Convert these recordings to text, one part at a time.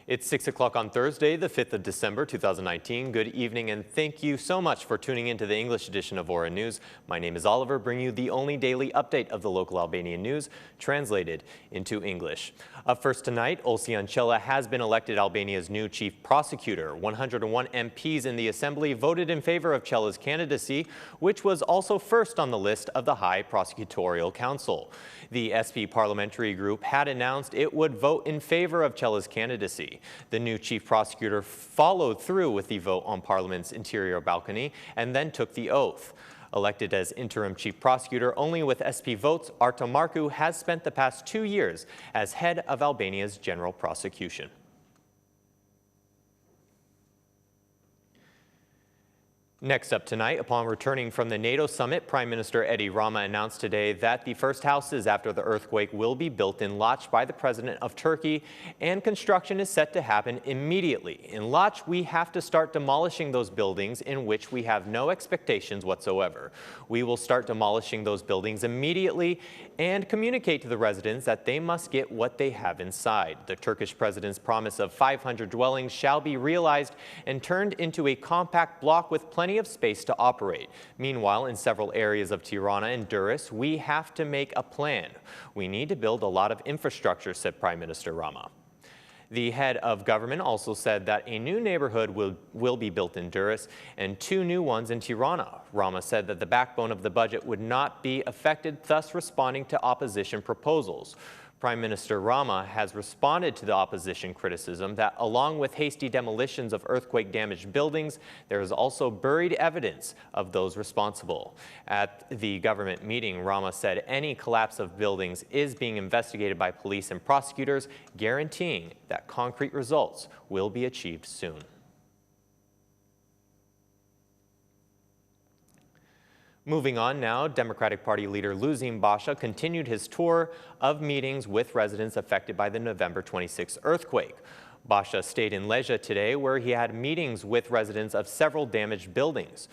It's 6 o'clock on Thursday, the 5th of December, 2019. Good evening, and thank you so much for tuning into the English edition of Ora News. My name is Oliver, bringing you the only daily update of the local Albanian news, translated into English. Up first tonight, Olsi Ancella has been elected Albania's new chief prosecutor. 101 MPs in the assembly voted in favor of Cella's candidacy, which was also first on the list of the High Prosecutorial Council. The SP parliamentary group had announced it would vote in favor of Cella's candidacy. The new chief prosecutor followed through with the vote on Parliament's interior balcony and then took the oath. Elected as interim chief prosecutor only with SP votes, Arta Marku has spent the past 2 years as head of Albania's general prosecution. Next up tonight, upon returning from the NATO summit, Prime Minister Edi Rama announced today that the first houses after the earthquake will be built in Lach by the President of Turkey, and construction is set to happen immediately. In Lach, we have to start demolishing those buildings in which we have no expectations whatsoever. We will start demolishing those buildings immediately and communicate to the residents that they must get what they have inside. The Turkish president's promise of 500 dwellings shall be realized and turned into a compact block with plenty of space to operate. Meanwhile, in several areas of Tirana and Durrës, we have to make a plan. We need to build a lot of infrastructure, said Prime Minister Rama. The head of government also said that a new neighborhood will be built in Durrës and 2 new ones in Tirana. Rama said that the backbone of the budget would not be affected, thus responding to opposition proposals. Prime Minister Rama has responded to the opposition criticism that along with hasty demolitions of earthquake-damaged buildings, there is also buried evidence of those responsible. At the government meeting, Rama said any collapse of buildings is being investigated by police and prosecutors, guaranteeing that concrete results will be achieved soon. Moving on now, Democratic Party leader Luzim Basha continued his tour of meetings with residents affected by the November 26th earthquake. Basha stayed in Lezhë today, where he had meetings with residents of several damaged buildings.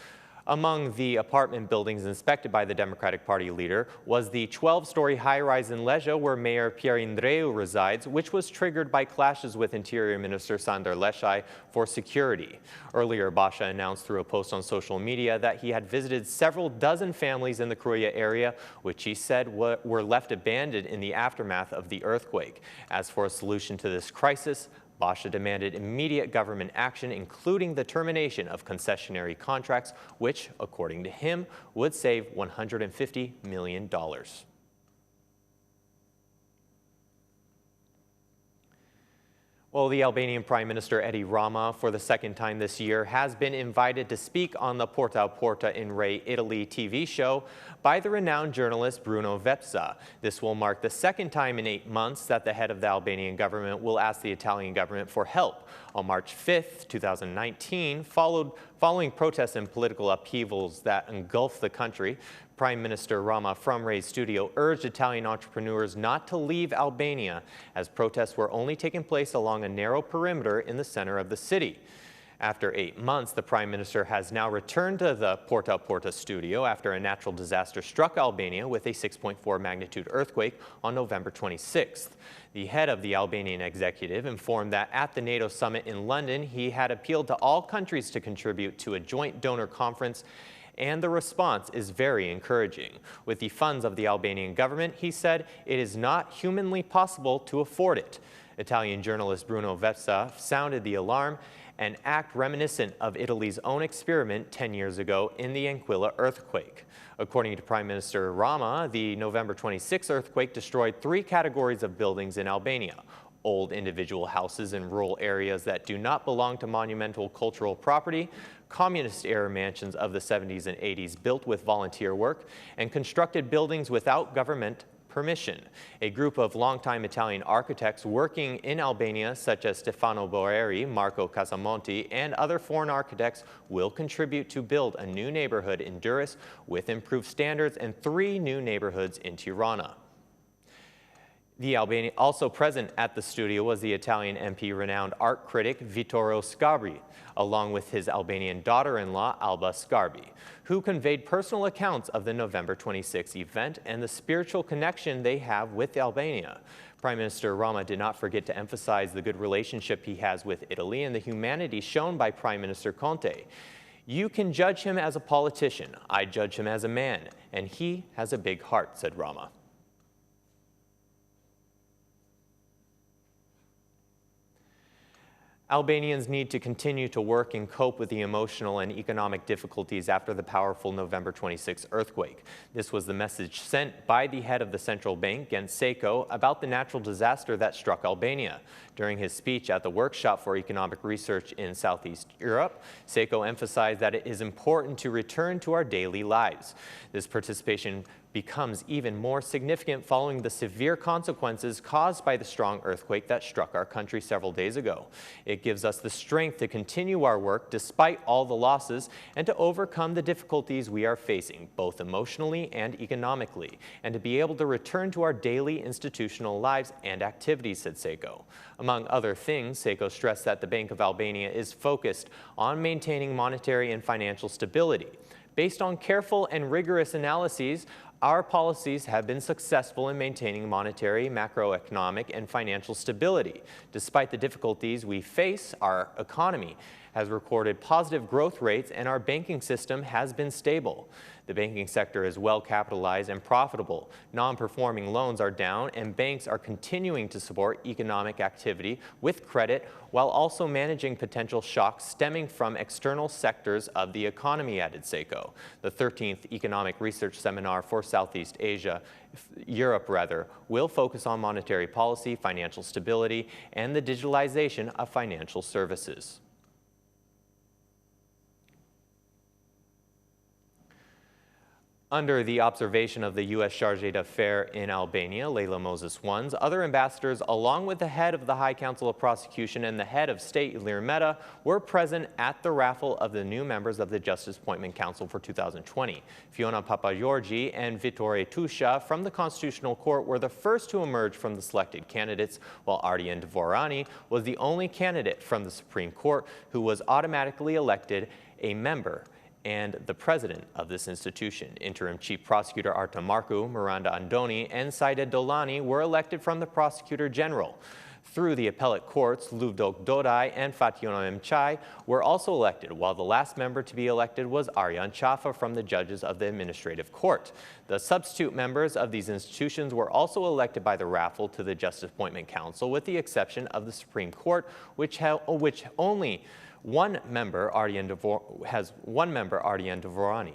Among the apartment buildings inspected by the Democratic Party leader was the 12-story high-rise in Lezhë, where Mayor Pierre Indreu resides, which was triggered by clashes with Interior Minister Sandor Leshaj for security. Earlier, Basha announced through a post on social media that he had visited several dozen families in the Kruja area, which he said were left abandoned in the aftermath of the earthquake. As for a solution to this crisis, Basha demanded immediate government action, including the termination of concessionary contracts, which, according to him, would save $150 million. Well, the Albanian Prime Minister Edi Rama, for the second time this year, has been invited to speak on the Porta a Porta in Rai Italy TV show by the renowned journalist Bruno Vepsa. This will mark the second time in 8 months that the head of the Albanian government will ask the Italian government for help. On March 5th, 2019, following protests and political upheavals that engulfed the country, Prime Minister Rama from Rai's studio urged Italian entrepreneurs not to leave Albania, as protests were only taking place along a narrow perimeter in the center of the city. After 8 months, the Prime Minister has now returned to the Porta a Porta studio after a natural disaster struck Albania with a 6.4 magnitude earthquake on November 26th. The head of the Albanian executive informed that at the NATO summit in London, he had appealed to all countries to contribute to a joint donor conference, and the response is very encouraging. With the funds of the Albanian government, he said, it is not humanly possible to afford it. Italian journalist Bruno Vepsa sounded the alarm, an act reminiscent of Italy's own experiment 10 years ago in the Aquila earthquake. According to Prime Minister Rama, the November 26 earthquake destroyed 3 categories of buildings in Albania: old individual houses in rural areas that do not belong to monumental cultural property, communist-era mansions of the 70s and 80s built with volunteer work, and constructed buildings without government permission. A group of longtime Italian architects working in Albania, such as Stefano Boeri, Marco Casamonti, and other foreign architects, will contribute to build a new neighborhood in Durrës with improved standards and 3 new neighborhoods in Tirana. Also present at the studio was the Italian MP renowned art critic Vittorio Sgarbi, along with his Albanian daughter-in-law Alba Sgarbi, who conveyed personal accounts of the November 26 event and the spiritual connection they have with Albania. Prime Minister Rama did not forget to emphasize the good relationship he has with Italy and the humanity shown by Prime Minister Conte. "You can judge him as a politician. I judge him as a man, and he has a big heart," said Rama. Albanians need to continue to work and cope with the emotional and economic difficulties after the powerful November 26 earthquake. This was the message sent by the head of the central bank, Gent Seko, about the natural disaster that struck Albania. During his speech at the workshop for economic research in Southeast Europe, Seko emphasized that it is important to return to our daily lives. This participation becomes even more significant following the severe consequences caused by the strong earthquake that struck our country several days ago. It gives us the strength to continue our work despite all the losses and to overcome the difficulties we are facing, both emotionally and economically, and to be able to return to our daily institutional lives and activities, said Seko. Among other things, Seko stressed that the Bank of Albania is focused on maintaining monetary and financial stability. Based on careful and rigorous analyses, our policies have been successful in maintaining monetary, macroeconomic, and financial stability. Despite the difficulties we face, our economy has recorded positive growth rates and our banking system has been stable. The banking sector is well capitalized and profitable. Non-performing loans are down and banks are continuing to support economic activity with credit while also managing potential shocks stemming from external sectors of the economy, added Seko. The 13th Economic Research Seminar for Southeast Asia, Europe rather, will focus on monetary policy, financial stability, and the digitalization of financial services. Under the observation of the U.S. Chargé d'Affaires in Albania, Leila Moses Ones, other ambassadors, along with the head of the High Council of Prosecution and the head of state, Ilir Meta, were present at the raffle of the new members of the Justice Appointment Council for 2020. Fiona Papageorgi and Vittore Tusha from the Constitutional Court were the first to emerge from the selected candidates, while Ardian Dvorani was the only candidate from the Supreme Court who was automatically elected a member and the president of this institution. Interim Chief Prosecutor Arta Marcu, Miranda Andoni, and Saida Dolani were elected from the Prosecutor General. Through the appellate courts, Luvdok Dodai and Fatjona Mchai were also elected, while the last member to be elected was Arjan Chafa from the judges of the Administrative Court. The substitute members of these institutions were also elected by the raffle to the Justice Appointment Council, with the exception of the Supreme Court, which only one member, Ardian Dvorani.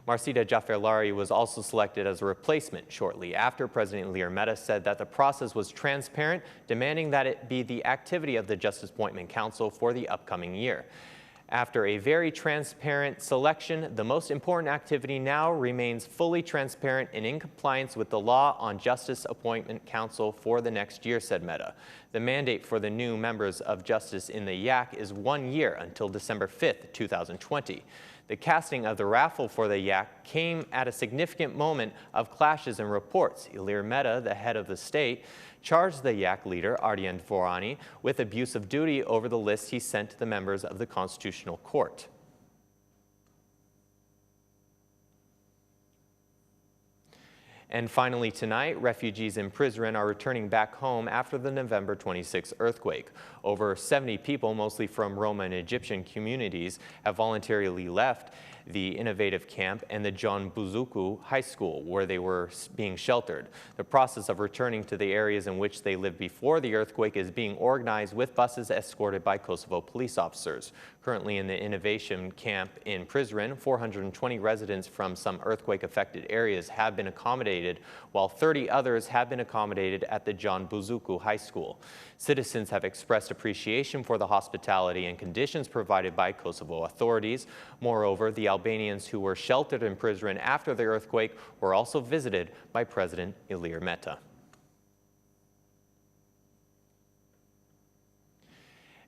Marcida Jaferlari was also selected as a replacement shortly after President Ilir Meta said that the process was transparent, demanding that it be the activity of the Justice Appointment Council for the upcoming year. After a very transparent selection, the most important activity now remains fully transparent and in compliance with the law on Justice Appointment Council for the next year, said Meta. The mandate for the new members of justice in the YAC is 1 year until December 5th, 2020. The casting of the raffle for the YAC came at a significant moment of clashes and reports. Ilir Meta, the head of the state, charged the YAC leader, Ardian Dvorani, with abuse of duty over the list he sent to the members of the Constitutional Court. And finally tonight, refugees in Prizren are returning back home after the November 26 earthquake. Over 70 people, mostly from Roma and Egyptian communities, have voluntarily left the innovative camp and the John Buzuku High School, where they were being sheltered. The process of returning to the areas in which they lived before the earthquake is being organized with buses escorted by Kosovo police officers. Currently in the innovation camp in Prizren, 420 residents from some earthquake-affected areas have been accommodated, while 30 others have been accommodated at the John Buzuku High School. Citizens have expressed appreciation for the hospitality and conditions provided by Kosovo authorities. Moreover, the Albanians who were sheltered in Prizren after the earthquake were also visited by President Ilir Meta.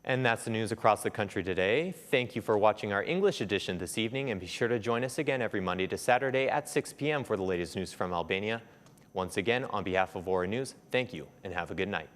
And that's the news across the country today. Thank you for watching our English edition this evening, and be sure to join us again every Monday to Saturday at 6 p.m. for the latest news from Albania. Once again, on behalf of Ora News, thank you and have a good night.